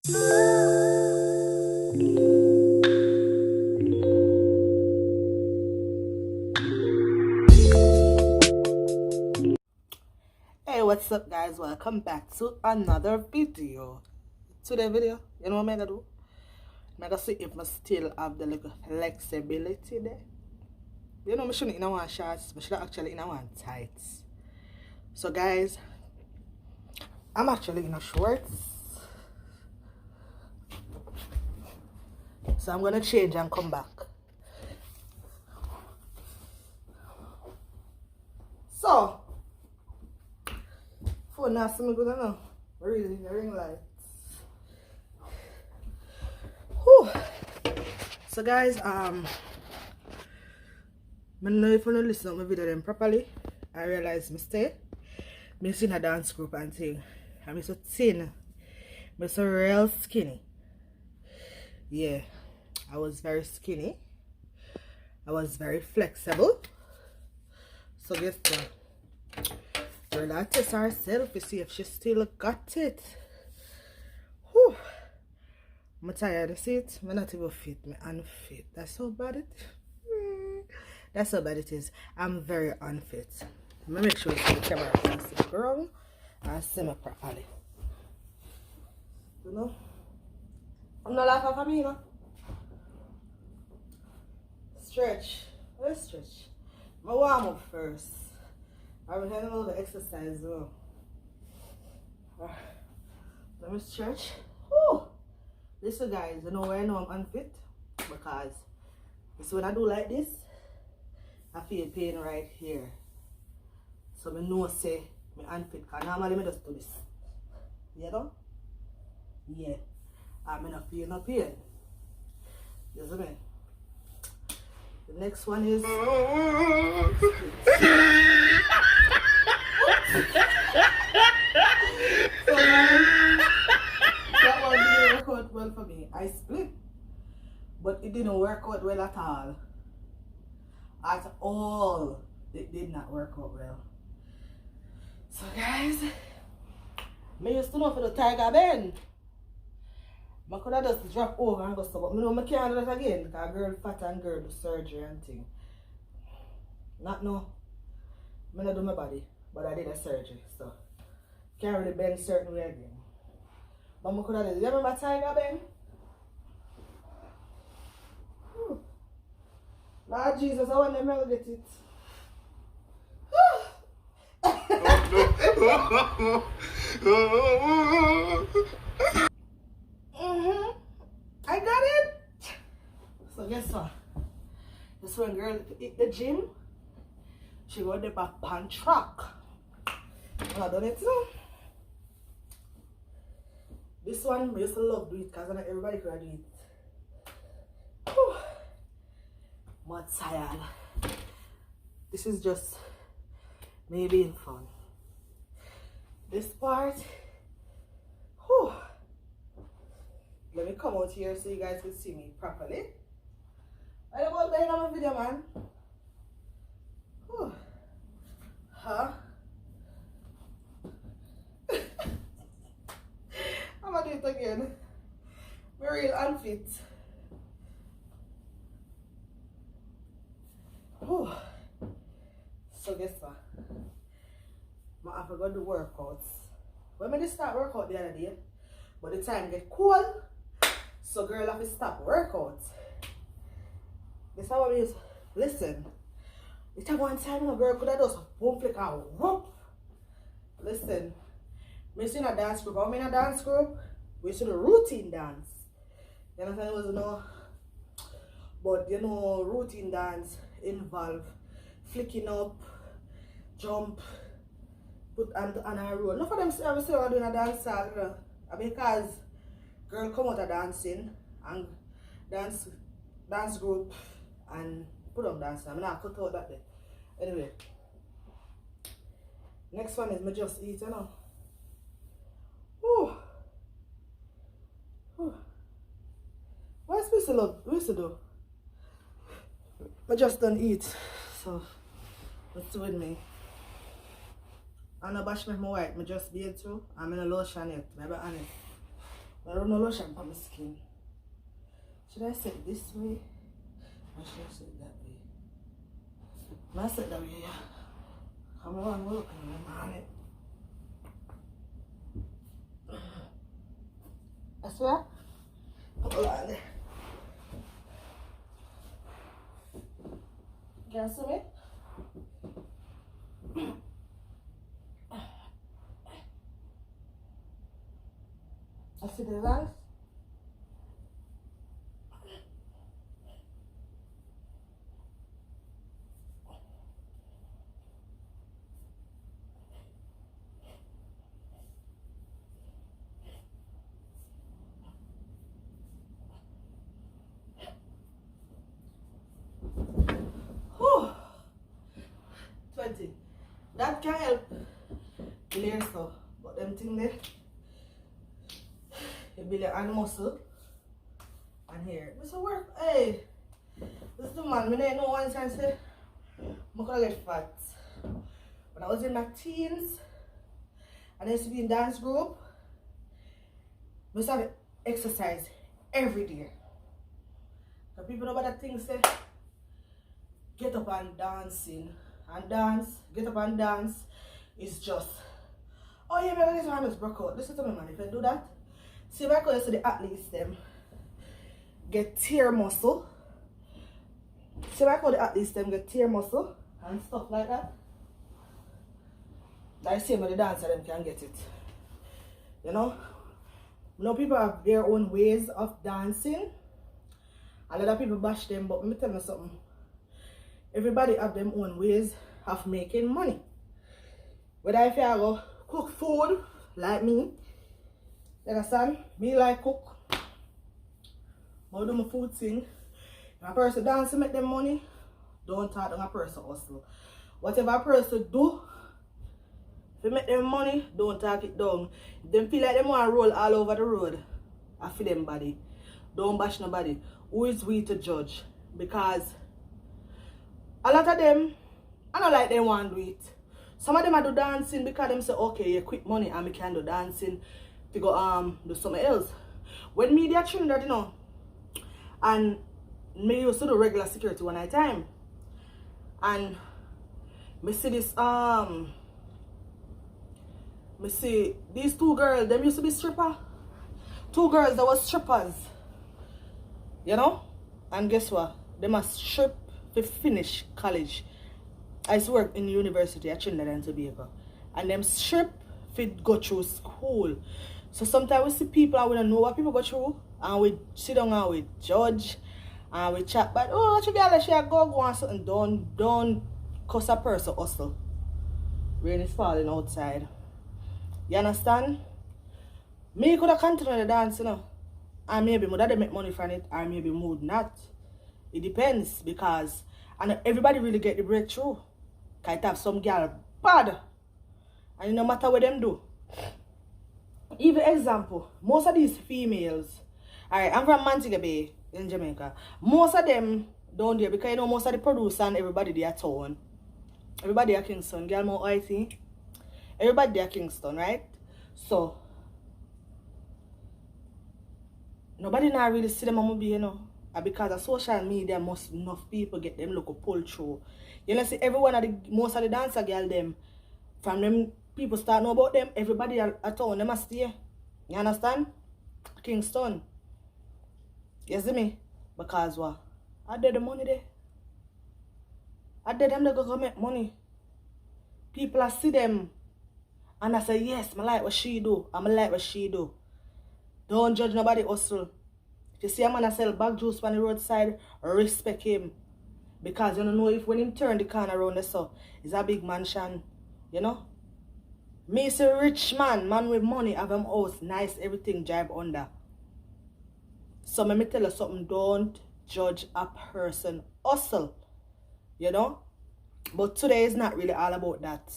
Hey, what's up guys? Welcome back to another video. Today video, you know what I'm gonna do? I'm gonna see if I still have the little flexibility there. You know, I shouldn't in one shorts, I should actually in one tights. So guys, I'm actually in a shorts. So I'm gonna change and come back. So phone now see me good enough. Really, the ring lights. Whew. So guys, I don't know if you don't listen to my video them properly. I realized mistake. I in a dance group and thing. I'm so thin. I'm so real skinny. Yeah, I was very skinny. I was very flexible. So guess what? We're gonna test herself to see if she still got it. Whew. I'm tired of it. I'm not even fit. I'm unfit. That's how bad it is. That's how bad it is. I'm very unfit. I'm gonna make sure the camera can see the girl and see me properly. You know? I'm not laughing for me, you know? Stretch. Let's stretch. I'm gonna warm up first. I'm gonna do a little exercise. Let me stretch. Whew. Listen guys, you know why I know I'm unfit? Because it's when I do like this, I feel pain right here. So I know say I'm unfit because normally I just do this. You know? Yeah. I'm not feel no pain. You see me? The next one is so that one didn't work out well for me. I split, but it didn't work out well at all. At all, it did not work out well. So guys, I used to know for the tiger bend. I could have just drop over and go so, but I know I can't do that again because girl fat and girl do surgery and thing. Not no. I don't do my body, but I did a surgery, so can't really bend certain way again. But I could have done. You remember tiger bend? Lord Jesus, I want them to get it. I got it. So guess what? This one girl hit the gym. She got the back pan track. I done it too. This one I used to love do it because not everybody could do it. Whew. I'm tired. This is just me being fun. This part, whew. Let me come out here so you guys can see me properly. I don't want to go in on my video, man. Whew. Huh? I'm gonna do it again. I'm real unfit. Whew. So guess what? I have to go do workouts. When I start workout the other day, but the time get cold, so girl have to stop workouts. This is how I use. Listen, it's a one time a girl could have just boom flick and whoop. Listen, I in a dance group. I'm in a dance group. We used to do routine dance. You understand? It was no, but you know, routine dance involve flicking up, jump, put on a roll. Enough of them say I'm doing a dance girl. Because girl come out of dancing and dance group and put up dancing. I'm not cut out that day. Anyway. Next one is me just eat, you know. Whew. Whew. What's this to do? I just don't eat. So what's with me? I don't bash my white, I just be it too. I'm in a lotion yet, maybe honest. I don't know lotion for my skin. Should I set it this way? Or should I set it that way? I set it that way, yeah. Come on, look on it. I swear? Hold on there. Can you see me? I see the lines. Whew. 20. That can help layer stuff, but them thing there, you build your hand muscle and here. This will work. Hey, this is the man. I know one time say I'm gonna get fat. When I was in my teens and I used to be in dance group, I used to have exercise every day. So people know about that thing say get up and dancing and dance, get up and dance is just, oh yeah, man, this one is broke out. Listen to me, man, if I do that, see if I go to the athletes them get tear muscle. See if I go to the athletes them get tear muscle and stuff like that. Like same with the dancer them can get it. You know? People have their own ways of dancing. A lot of people bash them, but let me tell you something. Everybody have their own ways of making money. Whether if you go cook food like me, you understand? Me like cook. I do my food thing. If a person dance to make them money, don't talk to a person hustle. Whatever a person do, if you make them money, don't talk it down. If them feel like they want to roll all over the road, I feel them body. Don't bash nobody. Who is we to judge? Because a lot of them, I don't like they want to do it. Some of them I do dancing because them say, okay, you quit money and we can do dancing to go do something else. When me there Trinidad, you know, and me used to do regular security one night time. And me see this me see these two girls, them used to be stripper. Two girls that was strippers. You know? And guess what? They must strip to finish college. I used to work in the university at Trinidad and Tobago. And them strip to go through school. So sometimes we see people and we don't know what people go through. And we sit down and we judge. And we chat. But oh, what you got? She go on something. Don't cuss a person hustle. Rain is falling outside. You understand? Me could have continued the dance, you know. And maybe my daddy make money from it, or maybe mood not. It depends because and everybody really get the breakthrough. Cause it have some girl bad. And it no matter what them do. Even example, most of these females, alright, I'm from Montego Bay in Jamaica. Most of them down there because you know most of the producers and everybody there at town. Everybody at Kingston, girl more IT. Everybody there at Kingston, right? So nobody now really see them on movie, you know. And because of social media, most enough people get them look pull through. You know, see everyone most of the dancer girl them from them people start know about them, everybody at town they must stay. You understand? Kingston. You see me? Because what? I did the money there. I did them they go make money. People I see them and I say, yes, I like what she do. I like what she do. Don't judge nobody hustle. If you see a man sell bag juice on the roadside, respect him. Because you don't know if when him turn the corner around the so, it's a big mansion. You know? Me is a rich man with money, have him house, nice, everything drive under. So let me tell you something, don't judge a person hustle. You know? But today is not really all about that.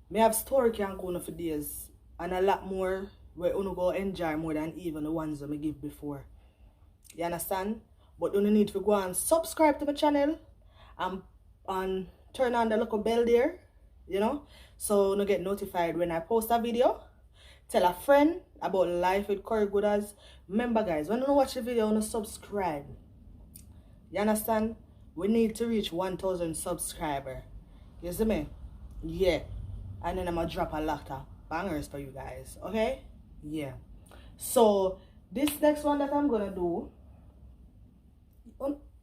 Me have story can go on for days. And a lot more where you go enjoy more than even the ones that I give before. You understand? But you need to go and subscribe to my channel and turn on the little bell there, you know, so you get notified when I post a video. tell a friend about life with Corey Goodas. Remember guys, when you watch the video, you subscribe. You understand? We need to reach 1,000 subscribers. You see me? Yeah. And then I'm gonna drop a lot of bangers for you guys. Okay? Yeah. So this next one that I'm gonna do,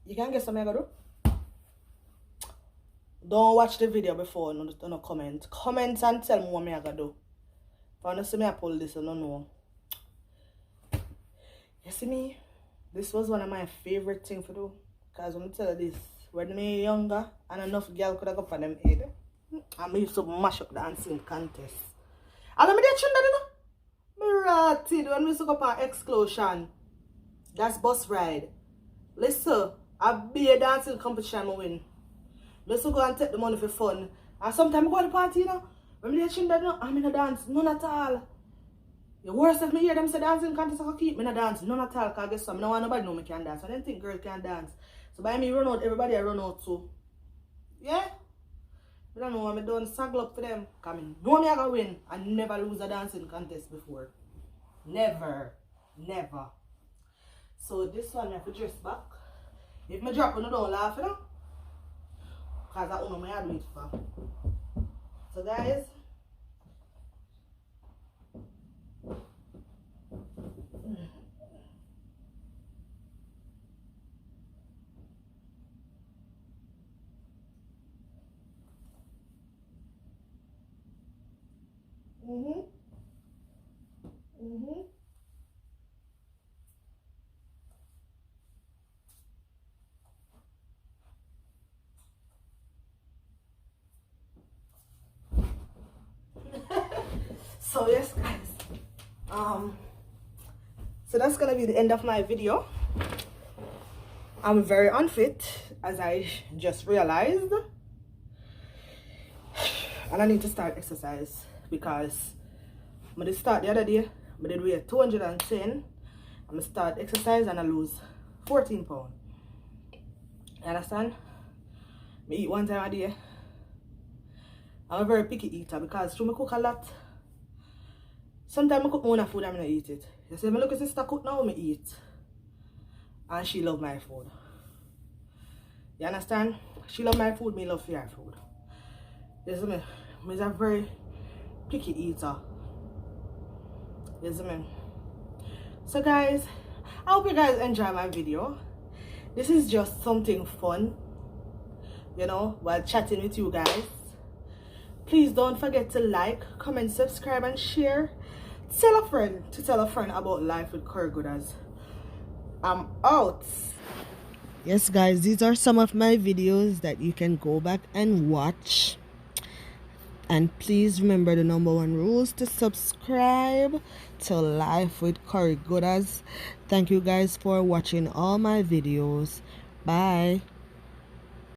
you can guess what I'm gonna do? Don't watch the video before no comment. Comment and tell me what I'm gonna do. If I don't see me I pull this, I don't know. You see me? This was one of my favorite things to do. Because when I tell you this, when I was younger and enough girl could have got for them head, I used to mash up dancing contest. And I did that, you know? Me ratted when we used to go for exclusion. That's bus ride. Listen, I be a dancing competition I win. Let's go and take the money for fun. And sometimes I go to the party, you know. When they children, I'm in a dance, none at all. The worst if me hear them say dancing contest, I keep me in a dance, none at all. Because I guess some, no one nobody know me can dance. I don't think girls can dance. So by me run out, everybody I run out too. Yeah? I don't know, I'm done saddle up for them. Because I know me I gonna win and never lose a dancing contest before. Never. Never. So this one I have to dress back. If me drop, you don't laugh, you know. Because I don't know my do it for. So guys. So yes guys, so that's gonna be the end of my video. I'm very unfit, as I just realized, and I need to start exercise because I did start the other day. I did weigh 210. I'm gonna start exercise and I lose 14 pounds. You understand? I eat one time a day. I'm a very picky eater because through me cook a lot. Sometimes I cook more food and I don't eat it. You see, I look at sister cook now, I eat. And she love my food. You understand? She love my food, me love her food. You see me? I'm a very picky eater. You see me? So guys, I hope you guys enjoy my video. This is just something fun, you know, while chatting with you guys. Please don't forget to like, comment, subscribe, and share. Tell a friend about life with Corey Goodas. I'm out. Yes guys, these are some of my videos that you can go back and watch. And please remember the #1 rules to subscribe to Life with Corey Goodas. Thank you guys for watching all my videos. Bye.